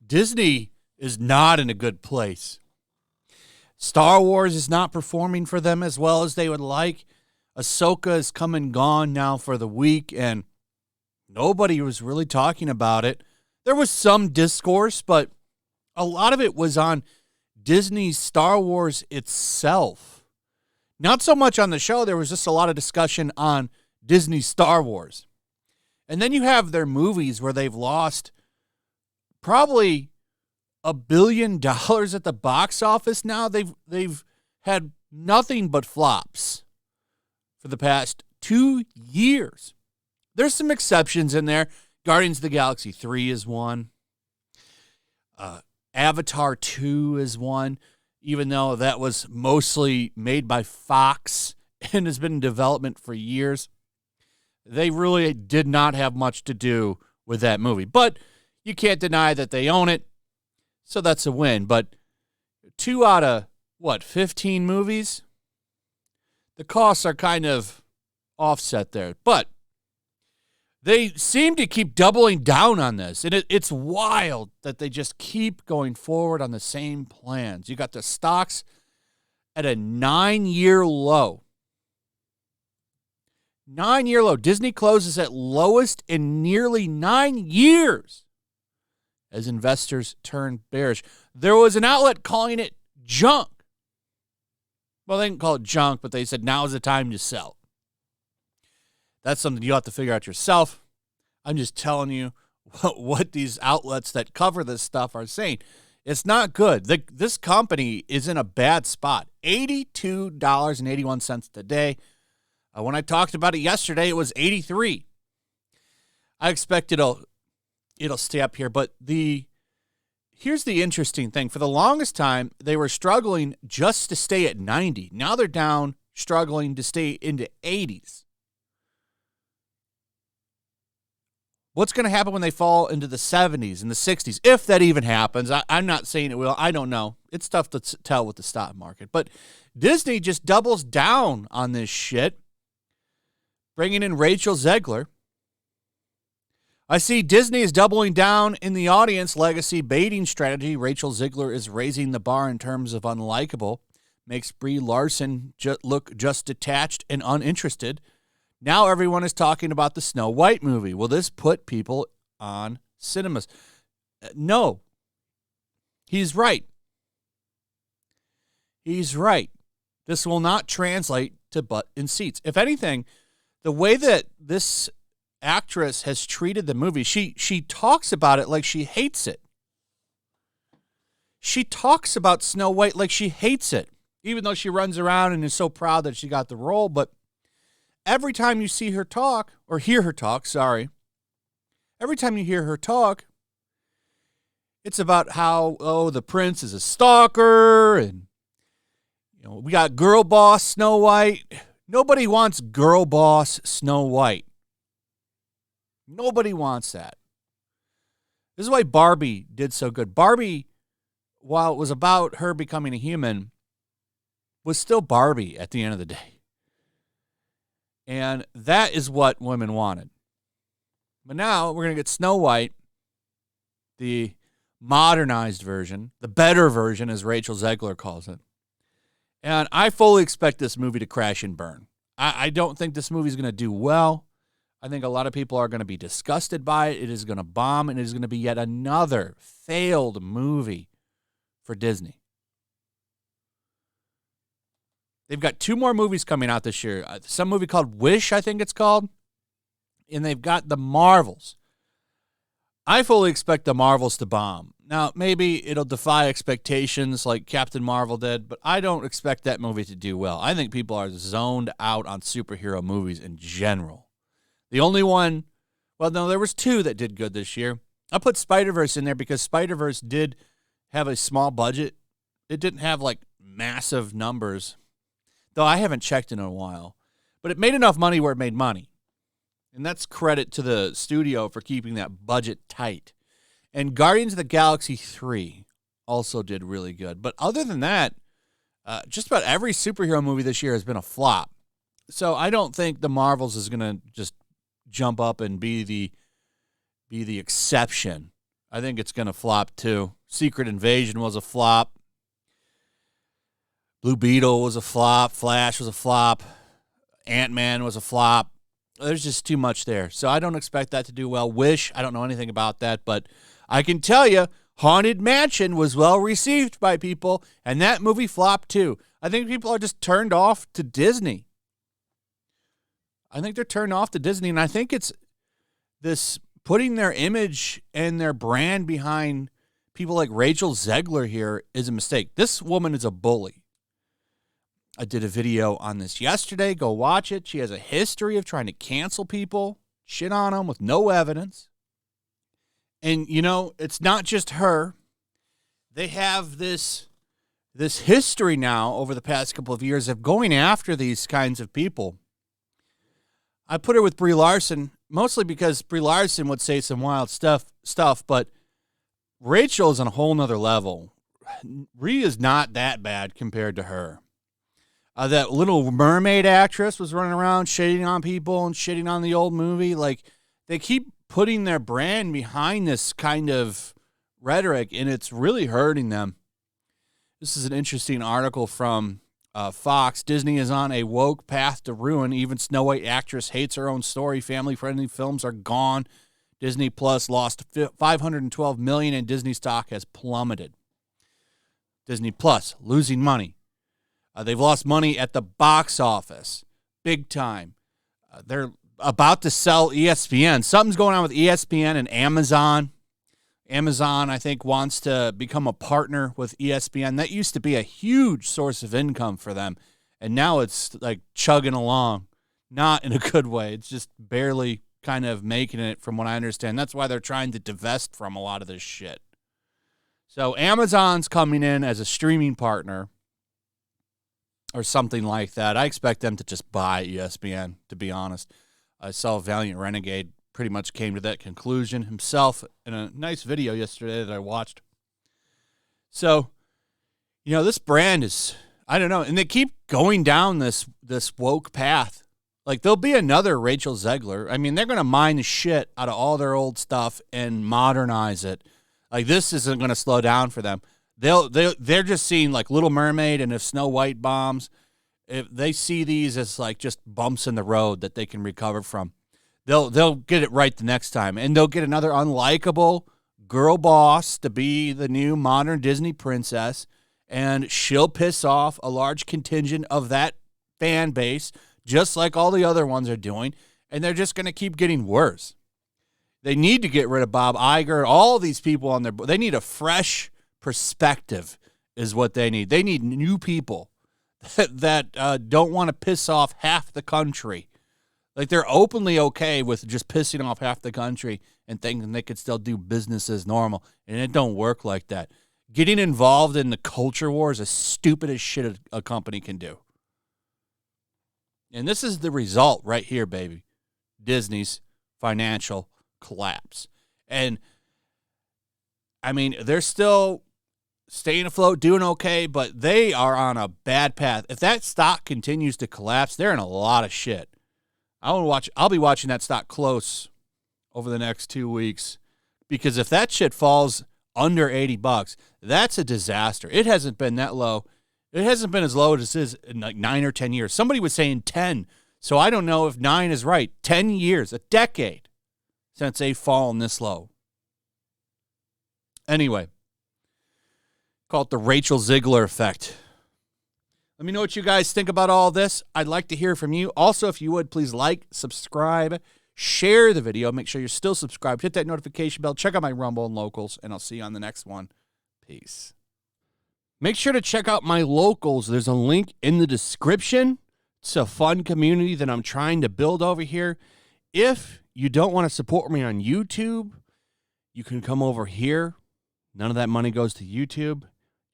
Disney is not in a good place. Star Wars is not performing for them as well as they would like. Ahsoka is come and gone now for the week, and nobody was really talking about it. There was some discourse, but a lot of it was on Disney's Star Wars itself. Not so much on the show. There was just a lot of discussion on Disney's Star Wars. And then you have their movies where they've lost probably $1 billion at the box office now. They've had nothing but flops for the past 2 years. There's some exceptions in there. Guardians of the Galaxy 3 is one. Avatar 2 is one, even though that was mostly made by Fox and has been in development for years. They really did not have much to do with that movie. But you can't deny that they own it, so that's a win. But 2 out of, 15 movies? The costs are kind of offset there. But they seem to keep doubling down on this. And it's wild that they just keep going forward on the same plans. You got the stocks at a 9-year low. 9-year low. Disney closes at lowest in nearly 9 years as investors turn bearish. There was an outlet calling it junk. Well, they didn't call it junk, but they said now is the time to sell. That's something you have to figure out yourself. I'm just telling you what these outlets that cover this stuff are saying. It's not good. This company is in a bad spot. $82.81 today. When I talked about it yesterday, it was 83. I expect it'll stay up here, but here's the interesting thing. For the longest time, they were struggling just to stay at 90. Now they're down, struggling to stay into 80s. What's going to happen when they fall into the 70s and the 60s, if that even happens? I'm not saying it will. I don't know. It's tough to tell with the stock market. But Disney just doubles down on this shit, bringing in Rachel Zegler. I see Disney is doubling down in the audience legacy baiting strategy. Rachel Zegler is raising the bar in terms of unlikable. Makes Brie Larson look just detached and uninterested. Now everyone is talking about the Snow White movie. Will this put people on cinemas? No. He's right. He's right. This will not translate to butt in seats. If anything, the way that this actress has treated the movie, she talks about it like she hates it. She talks about Snow White like she hates it, even though she runs around and is so proud that she got the role. But every time you see her talk, or hear her talk, every time you hear her talk, it's about how, the prince is a stalker, and we got girl boss Snow White. Nobody wants girl boss Snow White. Nobody wants that. This is why Barbie did so good. Barbie, while it was about her becoming a human, was still Barbie at the end of the day. And that is what women wanted. But now we're going to get Snow White, the modernized version, the better version, as Rachel Zegler calls it. And I fully expect this movie to crash and burn. I don't think this movie is going to do well. I think a lot of people are going to be disgusted by it. It is going to bomb, and it is going to be yet another failed movie for Disney. They've got 2 more movies coming out this year. Some movie called Wish, I think it's called. And they've got The Marvels. I fully expect The Marvels to bomb. Now, maybe it'll defy expectations like Captain Marvel did, but I don't expect that movie to do well. I think people are zoned out on superhero movies in general. The only one, there was 2 that did good this year. I put Spider-Verse in there because Spider-Verse did have a small budget. It didn't have massive numbers, though I haven't checked in a while. But it made enough money where it made money. And that's credit to the studio for keeping that budget tight. And Guardians of the Galaxy 3 also did really good. But other than that, just about every superhero movie this year has been a flop. So I don't think the Marvels is going to just jump up and be the exception. I think it's going to flop too. Secret Invasion was a flop. Blue Beetle was a flop. Flash was a flop. Ant-Man was a flop. There's just too much there. So I don't expect that to do well. Wish, I don't know anything about that, but I can tell you Haunted Mansion was well received by people, and that movie flopped too. I think people are just turned off to Disney. I think they're turned off to Disney, and I think it's this putting their image and their brand behind people like Rachel Zegler here is a mistake. This woman is a bully. I did a video on this yesterday. Go watch it. She has a history of trying to cancel people, shit on them with no evidence. And, you know, it's not just her. They have this history now over the past couple of years of going after these kinds of people. I put her with Brie Larson, mostly because Brie Larson would say some wild stuff, but Rachel is on a whole nother level. Brie is not that bad compared to her. That Little Mermaid actress was running around shitting on people and shitting on the old movie. Like, they keep putting their brand behind this kind of rhetoric, and it's really hurting them. This is an interesting article from Fox. Disney is on a woke path to ruin. Even Snow White actress hates her own story. Family-friendly films are gone. Disney Plus lost $512 million, and Disney stock has plummeted. Disney Plus losing money. They've lost money at the box office, big time. They're about to sell ESPN. Something's going on with ESPN and Amazon. Amazon, I think, wants to become a partner with ESPN. That used to be a huge source of income for them, and now it's like chugging along, not in a good way. It's just barely kind of making it, from what I understand. That's why they're trying to divest from a lot of this shit. So Amazon's coming in as a streaming partner or something like that. I expect them to just buy ESPN, to be honest. I saw Valiant Renegade pretty much came to that conclusion himself in a nice video yesterday that I watched. So, you know, this brand is, I don't know, and they keep going down this woke path. Like, there'll be another Rachel Zegler. I mean, they're going to mine the shit out of all their old stuff and modernize it. Like, this isn't going to slow down for them. They're just seeing like Little Mermaid, and if Snow White bombs, if they see these as like just bumps in the road that they can recover from, they'll get it right the next time, and they'll get another unlikable girl boss to be the new modern Disney princess, and she'll piss off a large contingent of that fan base, just like all the other ones are doing, and they're just going to keep getting worse. They need to get rid of Bob Iger, all these people on their. They need a fresh perspective is what they need. They need new people that don't want to piss off half the country. Like, they're openly okay with just pissing off half the country and thinking they could still do business as normal, and it don't work like that. Getting involved in the culture war is the stupidest shit a company can do. And this is the result right here, baby. Disney's financial collapse. And, I mean, they're still staying afloat, doing okay, but they are on a bad path. If that stock continues to collapse, they're in a lot of shit. I'll be watching that stock close over the next 2 weeks, because if that shit falls under $80, that's a disaster. It hasn't been that low. It hasn't been as low as it is in like 9 or 10 years. Somebody was saying 10, so I don't know if 9 is right. 10 years, a decade since they've fallen this low. Anyway, call it the Rachel Zegler Effect. Let me know what you guys think about all this. I'd like to hear from you. Also, if you would, please like, subscribe, share the video. Make sure you're still subscribed. Hit that notification bell. Check out my Rumble and Locals, and I'll see you on the next one. Peace. Make sure to check out my Locals. There's a link in the description. It's a fun community that I'm trying to build over here. If you don't want to support me on YouTube, you can come over here. None of that money goes to YouTube.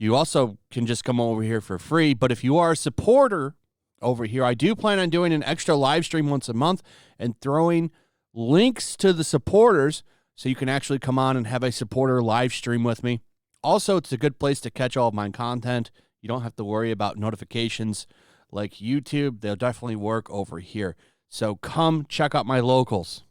You also can just come over here for free. But if you are a supporter over here, I do plan on doing an extra live stream once a month and throwing links to the supporters so you can actually come on and have a supporter live stream with me. Also, it's a good place to catch all of my content. You don't have to worry about notifications like YouTube, they'll definitely work over here. So come check out my locals.